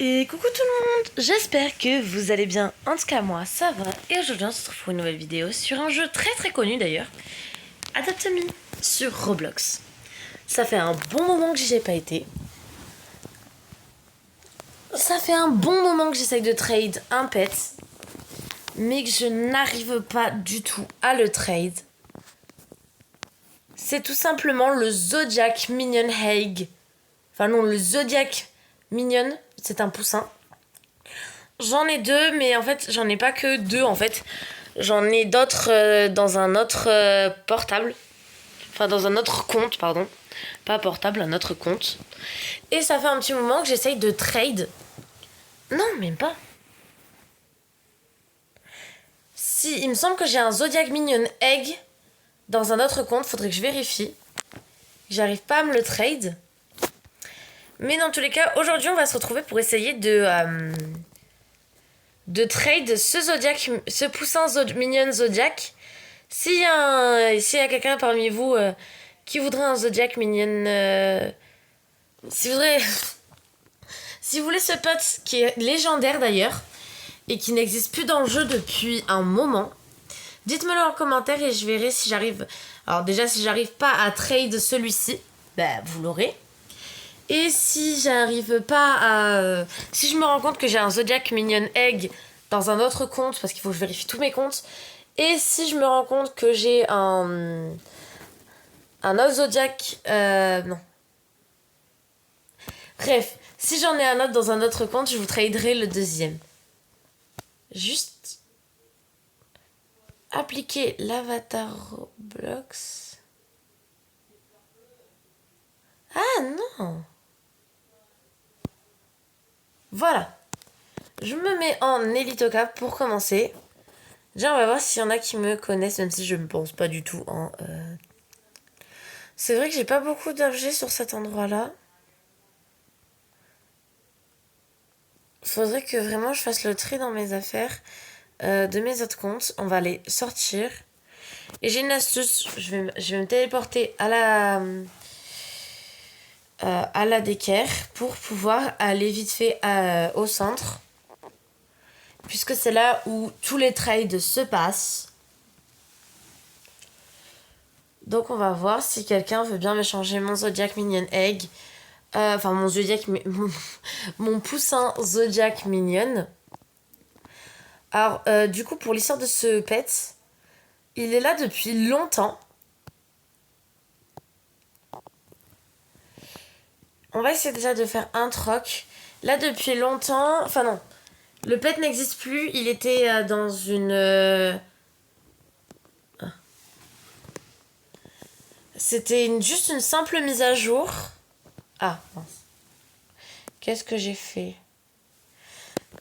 Et coucou tout le monde, j'espère que vous allez bien, en tout cas moi ça va. Et aujourd'hui on se retrouve pour une nouvelle vidéo sur un jeu très connu d'ailleurs, Adopt Me sur Roblox. Ça fait un bon moment que j'y ai pas été. Ça fait un bon moment que j'essaye de trade un pet, mais que je n'arrive pas du tout à le trade. C'est tout simplement le Zodiac Minion Egg. Enfin non, le Zodiac Minion, c'est un poussin. J'en ai deux, mais en fait, j'en ai pas que deux, en fait. J'en ai d'autres dans un autre portable. Enfin, dans un autre compte, pardon. Pas portable, un autre compte. Et ça fait un petit moment que j'essaye de trade. Non, même pas. Si, il me semble que j'ai un Zodiac Minion Egg dans un autre compte. Faudrait que je vérifie. J'arrive pas à me le trade. Mais dans tous les cas, aujourd'hui, on va se retrouver pour essayer de trade ce poussin minion Zodiac. S'il y a quelqu'un parmi vous qui voudrait un Zodiac minion, si vous voulez ce pote qui est légendaire d'ailleurs et qui n'existe plus dans le jeu depuis un moment, dites-me-le en commentaire et je verrai si j'arrive. Alors déjà, si j'arrive pas à trade celui-ci, bah vous l'aurez. Et si j'arrive pas à... si je me rends compte que j'ai un Zodiac Minion Egg dans un autre compte, parce qu'il faut que je vérifie tous mes comptes, et si je me rends compte que j'ai un autre Zodiac... non. Bref, si j'en ai un autre dans un autre compte, je vous traderai le deuxième. Juste... appliquer l'avatar Roblox... Ah non! Voilà. Je me mets en Elitocap pour commencer. Déjà, on va voir s'il y en a qui me connaissent, même si je ne pense pas du tout. C'est vrai que j'ai pas beaucoup d'objets sur cet endroit-là. Faudrait que vraiment je fasse le tri dans mes affaires de mes autres comptes. On va les sortir. Et j'ai une astuce. Je vais me téléporter à la d'équerre pour pouvoir aller vite fait au centre. Puisque c'est là où tous les trades se passent. Donc on va voir si quelqu'un veut bien m'échanger mon Zodiac Minion Egg. Enfin mon Zodiac... mon poussin Zodiac Minion. Alors du coup pour l'histoire de ce pet, il est là depuis longtemps. On va essayer déjà de faire un troc. Là depuis longtemps... Enfin non. Le pet n'existe plus. Il était dans une... C'était juste une simple mise à jour. Ah, mince. Qu'est-ce que j'ai fait?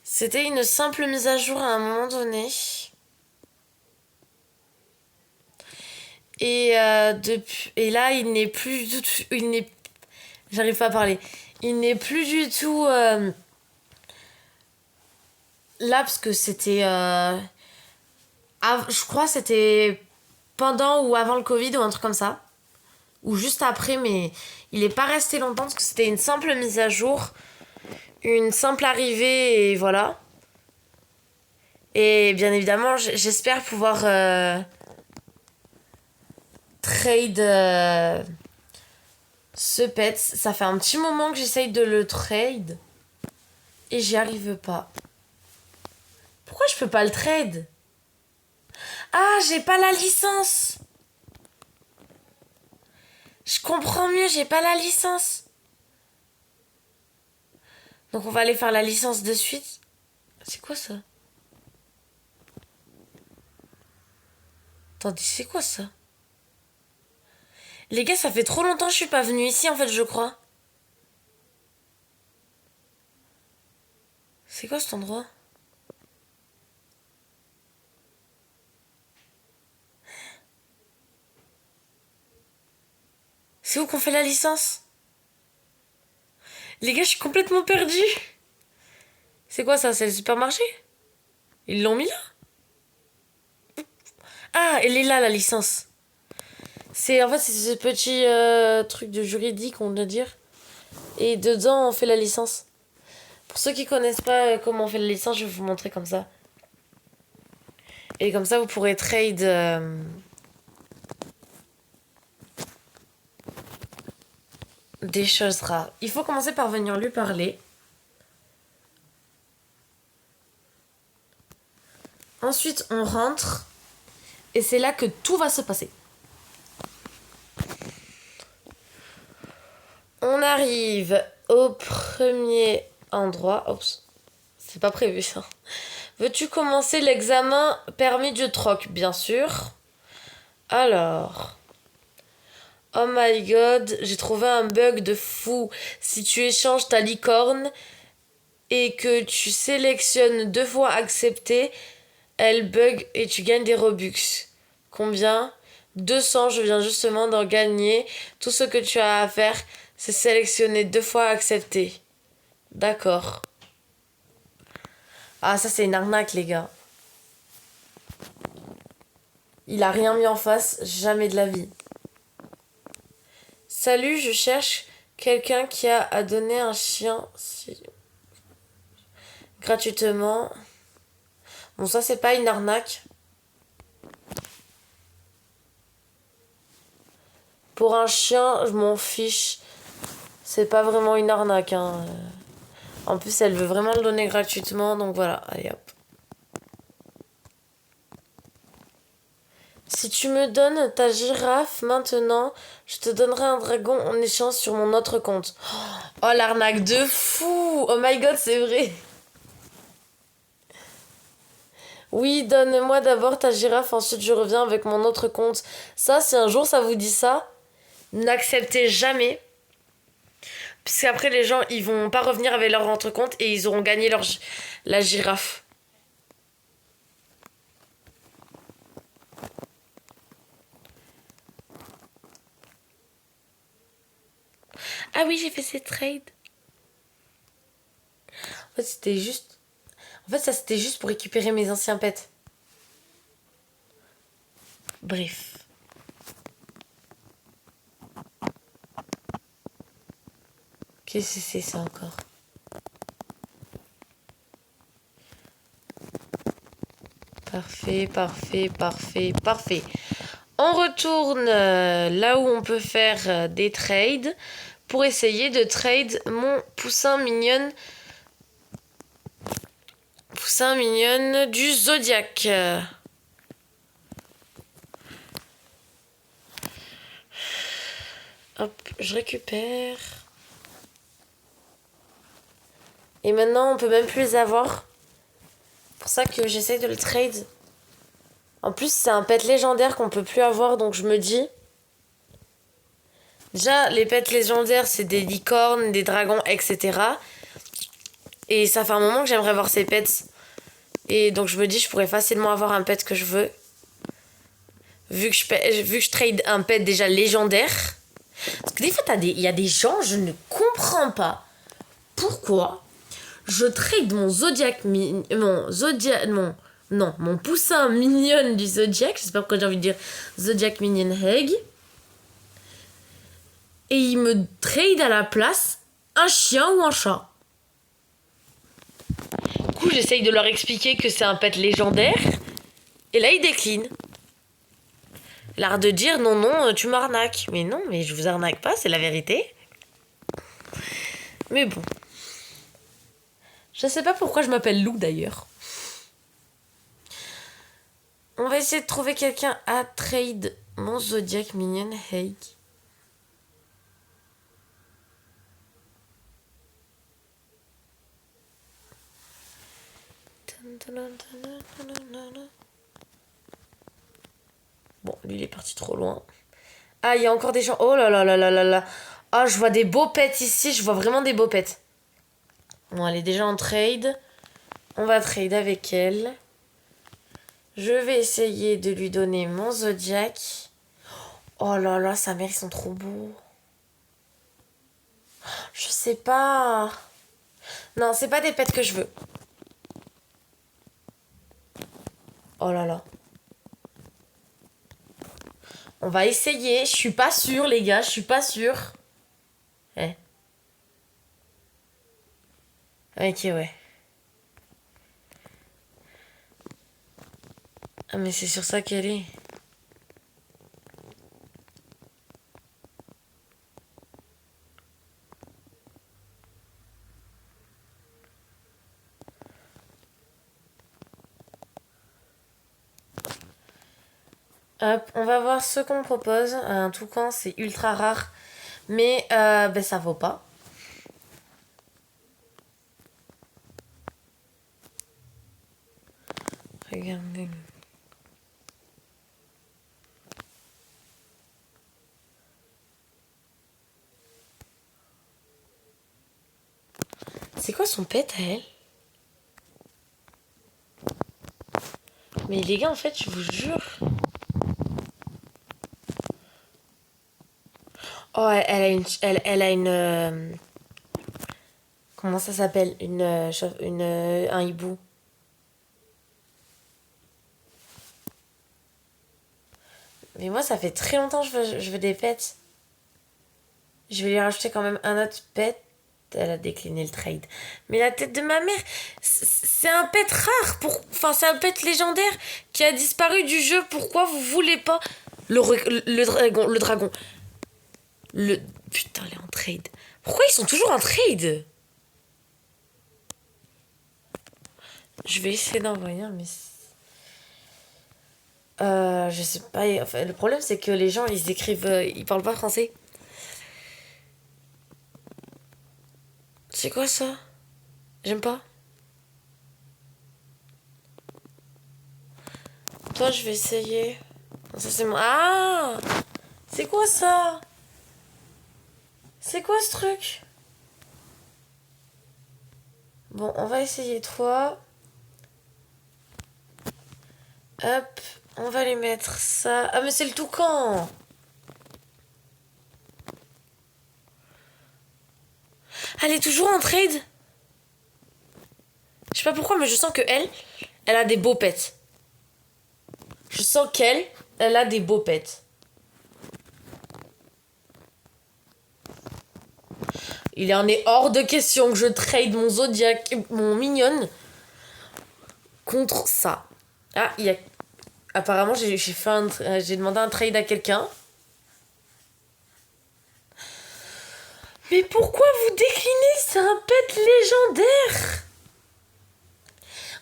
C'était une simple mise à jour à un moment donné. Et là, il n'est plus du tout... J'arrive pas à parler. Il n'est plus du tout... là, parce que c'était... je crois que c'était pendant ou avant le Covid ou un truc comme ça. Ou juste après, mais il n'est pas resté longtemps parce que c'était une simple mise à jour, une simple arrivée et voilà. Et bien évidemment, j'espère pouvoir trade ce pet. Ça fait un petit moment que j'essaye de le trade et j'y arrive pas. Pourquoi je peux pas le trade? Ah, j'ai pas la licence. Je comprends mieux, j'ai pas la licence. Donc on va aller faire la licence de suite. C'est quoi ça? Attendez, c'est quoi ça? Les gars, ça fait trop longtemps que je suis pas venue ici en fait, je crois. C'est quoi cet endroit? C'est où qu'on fait la licence? Les gars, je suis complètement perdue. C'est quoi ça? C'est le supermarché? Ils l'ont mis là? Ah, elle est là la licence. En fait, c'est ce petit truc de juridique, on va dire. Et dedans, on fait la licence. Pour ceux qui connaissent pas comment on fait la licence, je vais vous montrer comme ça. Et comme ça, vous pourrez trade... des choses rares. Il faut commencer par venir lui parler. Ensuite, on rentre. Et c'est là que tout va se passer. On arrive au premier endroit. Oups, c'est pas prévu ça. Veux-tu commencer l'examen permis de troc? Bien sûr. Alors... Oh my god, j'ai trouvé un bug de fou. Si tu échanges ta licorne et que tu sélectionnes 2 fois accepter, elle bug et tu gagnes des Robux. Combien? 200, je viens justement d'en gagner. Tout ce que tu as à faire, c'est sélectionner 2 fois accepter. D'accord. Ah, ça c'est une arnaque, les gars. Il a rien mis en face, jamais de la vie. Salut, je cherche quelqu'un qui a à donner un chien gratuitement. Bon, ça, c'est pas une arnaque. Pour un chien, je m'en fiche. C'est pas vraiment une arnaque, hein. En plus, elle veut vraiment le donner gratuitement, donc voilà. Allez, hop. Si tu me donnes ta girafe maintenant, je te donnerai un dragon en échange sur mon autre compte. Oh, l'arnaque de fou! Oh my god, c'est vrai! Oui, donne-moi d'abord ta girafe, ensuite je reviens avec mon autre compte. Ça, si un jour ça vous dit ça, n'acceptez jamais. Puisqu'après, les gens, ils vont pas revenir avec leur autre compte et ils auront gagné la girafe. Ah oui, j'ai fait ces trades. En fait, c'était juste... En fait, ça, c'était juste pour récupérer mes anciens pets. Bref. Qu'est-ce que c'est ça encore? Parfait, parfait, parfait, parfait. On retourne là où on peut faire des trades pour essayer de trade mon poussin mignonne. Poussin mignonne du Zodiac. Hop, je récupère. Et maintenant, on peut même plus les avoir. C'est pour ça que j'essaye de le trade. En plus, c'est un pet légendaire qu'on peut plus avoir, donc je me dis... Déjà, les pets légendaires, c'est des licornes, des dragons, etc. Et ça fait un moment que j'aimerais voir ces pets. Et donc je me dis, je pourrais facilement avoir un pet que je veux. Vu que je trade un pet déjà légendaire. Parce que des fois, il y a des gens, je ne comprends pas pourquoi je trade mon Zodiac... mon poussin mignonne du Zodiac. Je sais pas pourquoi j'ai envie de dire Zodiac Minion Egg. Et il me trade à la place un chien ou un chat. Du coup, j'essaye de leur expliquer que c'est un pet légendaire. Et là, ils déclinent. L'art de dire non, non, tu m'arnaques. Mais non, mais je vous arnaque pas, c'est la vérité. Mais bon. Je sais pas pourquoi je m'appelle Lou d'ailleurs. On va essayer de trouver quelqu'un à trade mon Zodiac Minion Egg. Bon, lui il est parti trop loin. Ah, il y a encore des gens. Oh là là là là là là. Ah, je vois des beaux pets ici. Je vois vraiment des beaux pets. Bon, elle est déjà en trade. On va trade avec elle. Je vais essayer de lui donner mon Zodiac. Oh là là, sa mère, ils sont trop beaux. Je sais pas. Non, c'est pas des pets que je veux. Oh là là. On va essayer. Je suis pas sûre, les gars. Je suis pas sûre. Eh. Ok, ouais. Ah, mais c'est sur ça qu'elle est. Hop, on va voir ce qu'on me propose. Un toucan, c'est ultra rare. Mais ben, ça vaut pas. Regardez. C'est quoi son pet à elle? Mais les gars, en fait, je vous jure. Oh, elle a une. Comment ça s'appelle? Un hibou. Mais moi, ça fait très longtemps que je veux des pets. Je vais lui rajouter quand même un autre pet. Elle a décliné le trade. Mais la tête de ma mère, c'est un pet rare. Enfin, c'est un pet légendaire qui a disparu du jeu. Pourquoi vous voulez pas le dragon, le dragon. Le putain, elle est en trade. Pourquoi ils sont toujours en trade? Je vais essayer d'envoyer un message. Je sais pas. Enfin, le problème, c'est que les gens, ils écrivent. Ils parlent pas français. C'est quoi ça? J'aime pas. Toi, je vais essayer. Non, ça, c'est moi. Ah! C'est quoi ça? C'est quoi ce truc? Bon, on va essayer toi. Hop, on va lui mettre ça. Ah, mais c'est le toucan! Elle est toujours en trade? Je sais pas pourquoi, mais je sens que elle a des beaux pets. Je sens elle a des beaux pets. Il en est hors de question que je trade mon Zodiac, mon Mignon, contre ça. Ah, il y a... Apparemment, j'ai demandé un trade à quelqu'un. Mais pourquoi vous déclinez? C'est un pet légendaire.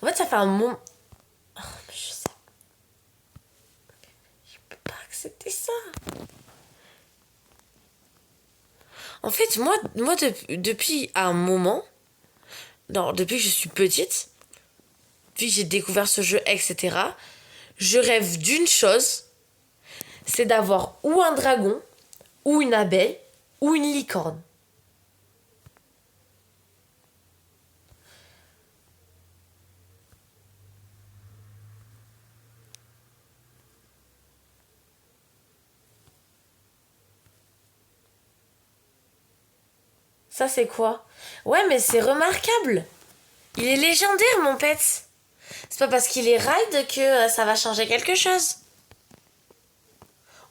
En fait, ça fait un moment... Oh, mais je sais. Je peux pas accepter ça. En fait, moi depuis un moment... Non, depuis que je suis petite, depuis que j'ai découvert ce jeu, etc., je rêve d'une chose, c'est d'avoir ou un dragon, ou une abeille, ou une licorne. Ça, c'est quoi? Ouais, mais c'est remarquable. Il est légendaire, mon pet. C'est pas parce qu'il est ride que ça va changer quelque chose.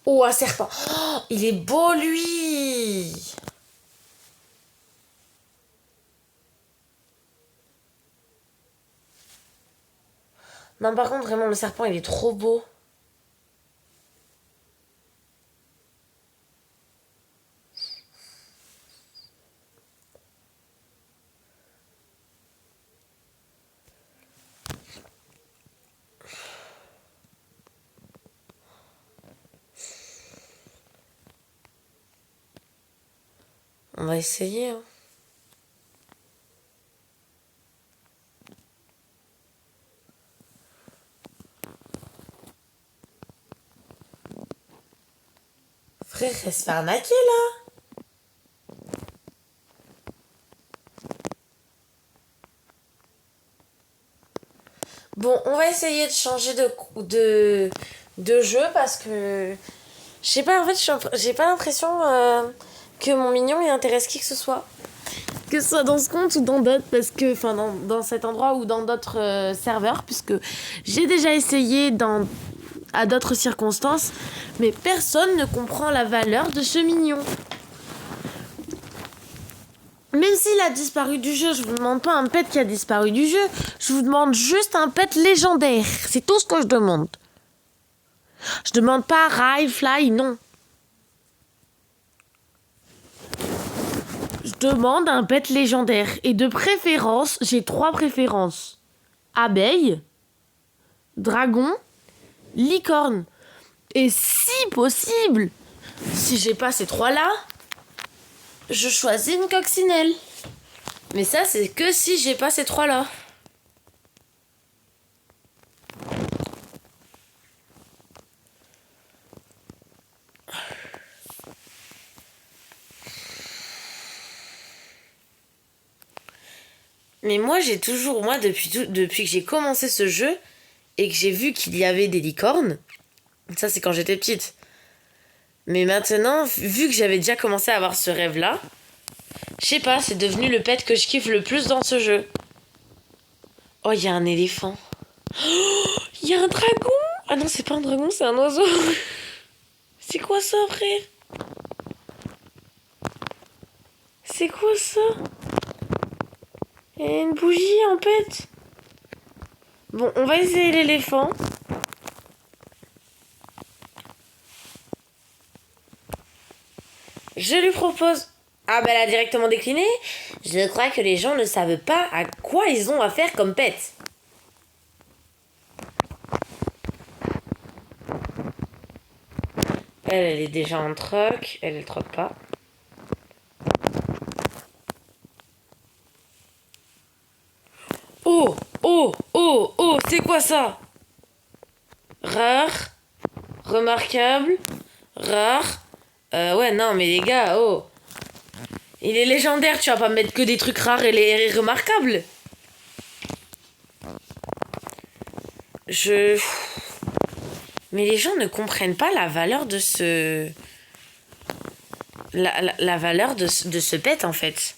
Oh, un serpent. Oh, il est beau, lui. Non, par contre, vraiment, le serpent, il est trop beau. On va essayer, hein. Frère, elle se fait arnaquer, là. Bon, on va essayer de changer de jeu parce que... Je sais pas, en fait, j'ai pas l'impression que mon mignon, il intéresse qui que ce soit. Que ce soit dans ce compte ou dans d'autres, parce que... Enfin, dans cet endroit ou dans d'autres serveurs, puisque j'ai déjà essayé à d'autres circonstances, mais personne ne comprend la valeur de ce mignon. Même s'il a disparu du jeu, je vous demande pas un pet qui a disparu du jeu. Je vous demande juste un pet légendaire. C'est tout ce que je demande. Je demande pas Ride, Fly, non. Je demande un pet légendaire. Et de préférence, j'ai 3 préférences. Abeille, dragon, licorne. Et si possible, si j'ai pas ces 3-là, je choisis une coccinelle. Mais ça, c'est que si j'ai pas ces 3-là. Mais moi, depuis que j'ai commencé ce jeu et que j'ai vu qu'il y avait des licornes, ça c'est quand j'étais petite. Mais maintenant, vu que j'avais déjà commencé à avoir ce rêve-là, je sais pas, c'est devenu le pet que je kiffe le plus dans ce jeu. Oh, il y a un éléphant. Oh, il y a un dragon. Ah non, c'est pas un dragon, c'est un oiseau. C'est quoi ça, frère? C'est quoi ça? Il y a une bougie en pet. Bon, on va essayer l'éléphant. Je lui propose... Ah bah elle a directement décliné. Je crois que les gens ne savent pas à quoi ils ont affaire comme pet. Elle est déjà en troc. Elle troque pas. Oh, oh, oh, oh, c'est quoi ça? Rare. Remarquable. Rare. Ouais, non, mais les gars, oh. Il est légendaire, tu vas pas mettre que des trucs rares et remarquables. Mais les gens ne comprennent pas la valeur de ce... La valeur de ce pet, en fait.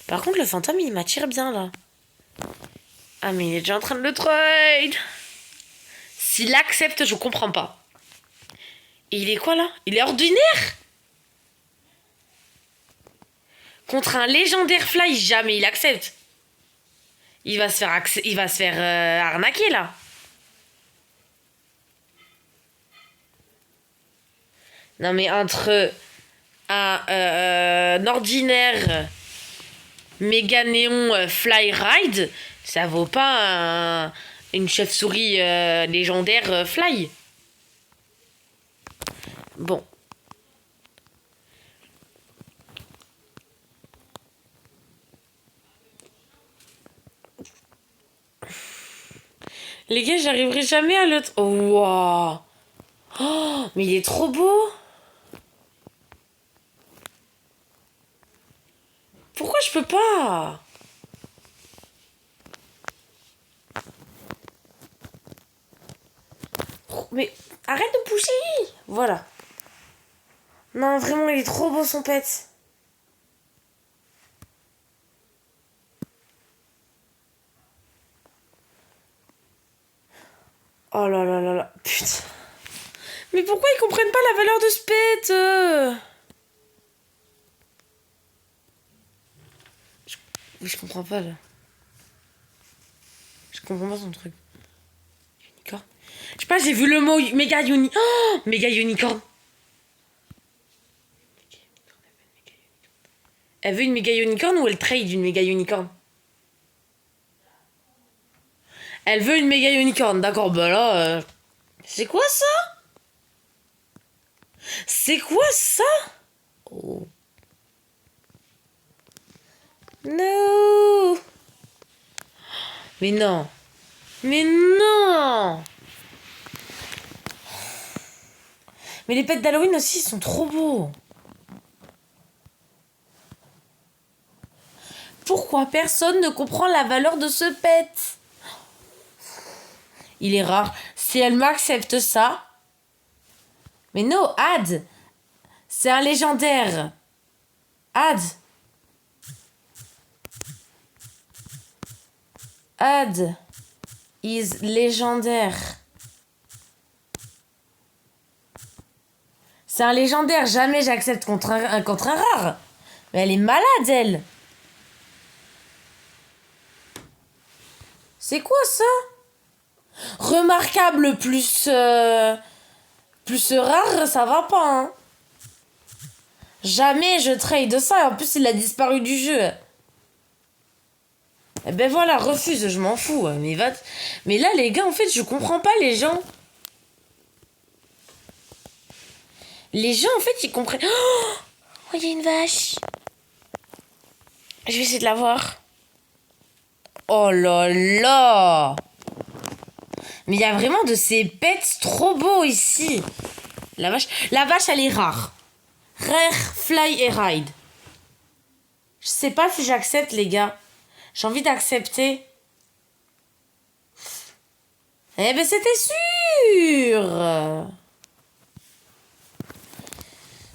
Par contre, le fantôme, il m'attire bien, là. Ah, mais il est déjà en train de le trade. S'il accepte, je comprends pas. Et il est quoi, là? Il est ordinaire? Contre un légendaire fly, jamais il accepte. Il va se faire arnaquer, là. Non, mais entre un ordinaire méga néon fly ride, ça vaut pas une chauve-souris légendaire fly. Bon. Les gars, j'arriverai jamais à le... Oh, wow. Oh, mais il est trop beau. Pourquoi je peux pas? Mais arrête de pousser. Voilà. Non, vraiment, il est trop beau son pet. Oh là là là là. Putain. Mais pourquoi ils comprennent pas la valeur de ce pet je comprends pas là. Je comprends pas son truc. Unicorn. Je sais pas, j'ai vu le mot méga unicorn. Oh, méga unicorn. Elle veut une méga unicorn ou elle trade une méga unicorn? Elle veut une méga unicorn, d'accord, bah là... C'est quoi ça? C'est quoi ça? Oh. No. Mais non. Mais non. Mais les pets d'Halloween aussi, ils sont trop beaux. Pourquoi personne ne comprend la valeur de ce pet? Il est rare. Si elle m'accepte ça... Mais non, Ad. C'est un légendaire. Ad. Ad is légendaire. C'est un légendaire, jamais j'accepte contre un rare. Mais elle est malade, elle. C'est quoi ça? Remarquable plus rare, ça va pas, hein. Jamais je trade ça. En plus, il a disparu du jeu. Eh ben voilà, refuse, je m'en fous. Mais là, les gars, en fait, je comprends pas les gens. Les gens, en fait, ils comprennent... Oh, il y a une vache. Je vais essayer de la voir. Oh là là. Mais il y a vraiment de ces pets trop beaux ici. La vache, elle est rare. Rare, fly et ride. Je sais pas si j'accepte, les gars. J'ai envie d'accepter. Eh ben, c'était sûr.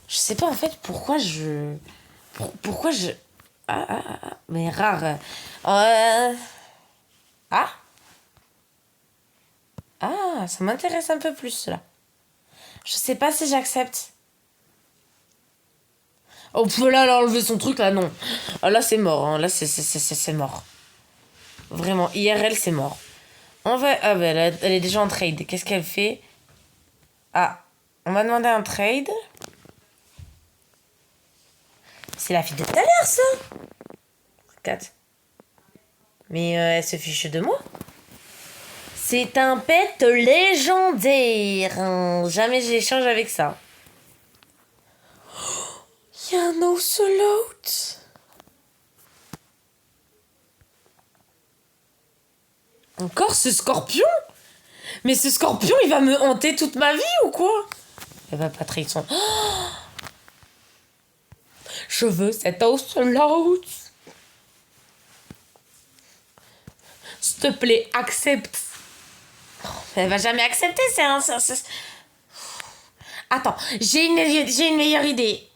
Je sais pas, en fait, pourquoi je... Mais rare. Ah. Ah, ça m'intéresse un peu plus, là. Je sais pas si j'accepte. Oh, là, elle a enlevé son truc, là, non. Ah, là, c'est mort, hein. Là, c'est mort. Vraiment, IRL, c'est mort. On va... Ah, ben, elle est déjà en trade. Qu'est-ce qu'elle fait? Ah, on m'a demandé un trade. C'est la fille de tout à l'heure, ça. 4. Mais elle se fiche de moi. C'est un pet légendaire. Jamais j'échange avec ça. Il y a un ocelot. Encore ce scorpion? Mais ce scorpion, il va me hanter toute ma vie ou quoi? Elle va pas trahir son... Oh, je veux cet ocelot. S'il te plaît, accepte. Elle va jamais accepter, Attends, j'ai une meilleure idée.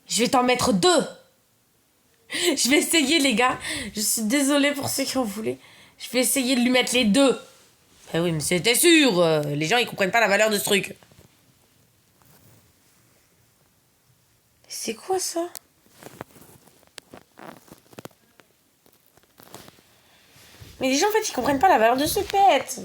Je vais t'en mettre 2. Je vais essayer, les gars. Je suis désolée pour ceux qui en voulaient. Je vais essayer de lui mettre les 2. Eh oui, mais c'était sûr. Les gens, ils comprennent pas la valeur de ce truc. C'est quoi ça? Mais les gens, en fait, ils comprennent pas la valeur de ce pet.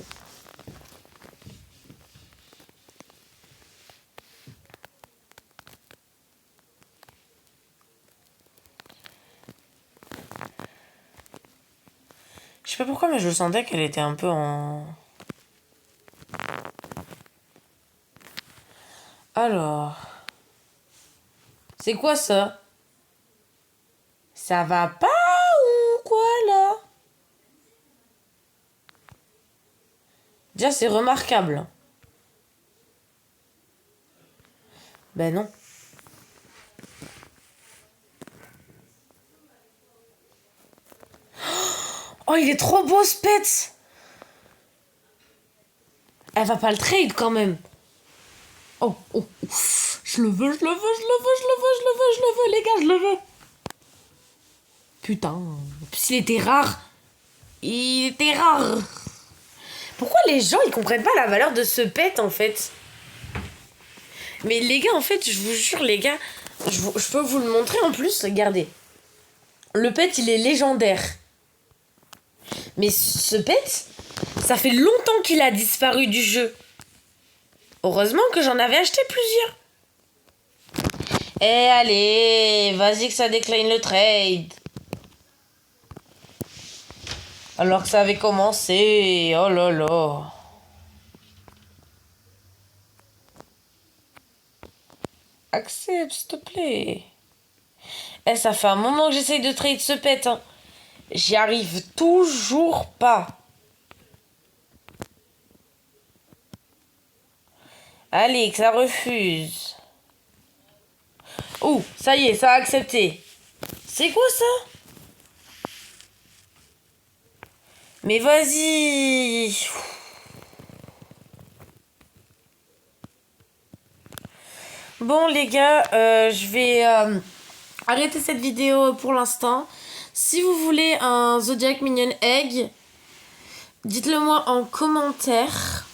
Je sais pas pourquoi, mais je sentais qu'elle était un peu en... Alors... C'est quoi ça? Ça va pas ou quoi, là? Déjà, c'est remarquable. Ben non. Oh, il est trop beau, ce pet. Elle va pas le trade, quand même. Oh. Je le veux, les gars, je le veux. Putain. S'il était rare. Il était rare. Pourquoi les gens, ils comprennent pas la valeur de ce pet, en fait? Mais les gars, en fait, je vous jure, les gars, je peux vous le montrer en plus, regardez. Le pet, il est légendaire. Mais ce pet, ça fait longtemps qu'il a disparu du jeu. Heureusement que j'en avais acheté plusieurs. Eh allez, vas-y que ça décline le trade. Alors que ça avait commencé. Oh là là. Accepte, s'il te plaît. Eh, ça fait un moment que j'essaye de trade ce pet, hein. J'y arrive toujours pas. Allez, que ça refuse. Oh, ça y est, ça a accepté. C'est quoi ça? Mais vas-y. Bon les gars, je vais arrêter cette vidéo pour l'instant. Si vous voulez un Zodiac Minion Egg, dites-le moi en commentaire.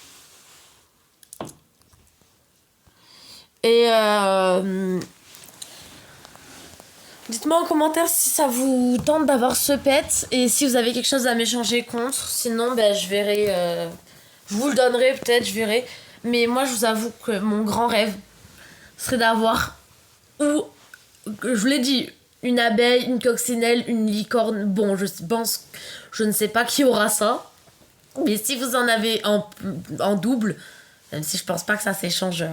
Et dites-moi en commentaire si ça vous tente d'avoir ce pet et si vous avez quelque chose à m'échanger contre. Sinon, ben, je verrai. Je vous le donnerai peut-être, je verrai. Mais moi, je vous avoue que mon grand rêve serait d'avoir, ou, je vous l'ai dit, une abeille, une coccinelle, une licorne. Bon, je pense, je ne sais pas qui aura ça. Mais si vous en avez en double, même si je pense pas que ça s'échange,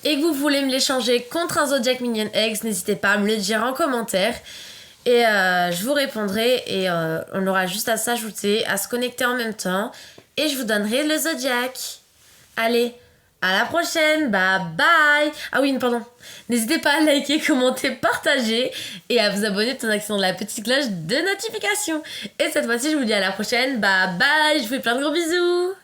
et que vous voulez me l'échanger contre un Zodiac Minion Eggs, n'hésitez pas à me le dire en commentaire. Et je vous répondrai et on aura juste à s'ajouter, à se connecter en même temps. Et je vous donnerai le Zodiac. Allez, à la prochaine, bye bye. Ah oui, pardon. N'hésitez pas à liker, commenter, partager et à vous abonner tout en activant la petite cloche de notification. Et cette fois-ci, je vous dis à la prochaine, bye bye. Je vous fais plein de gros bisous.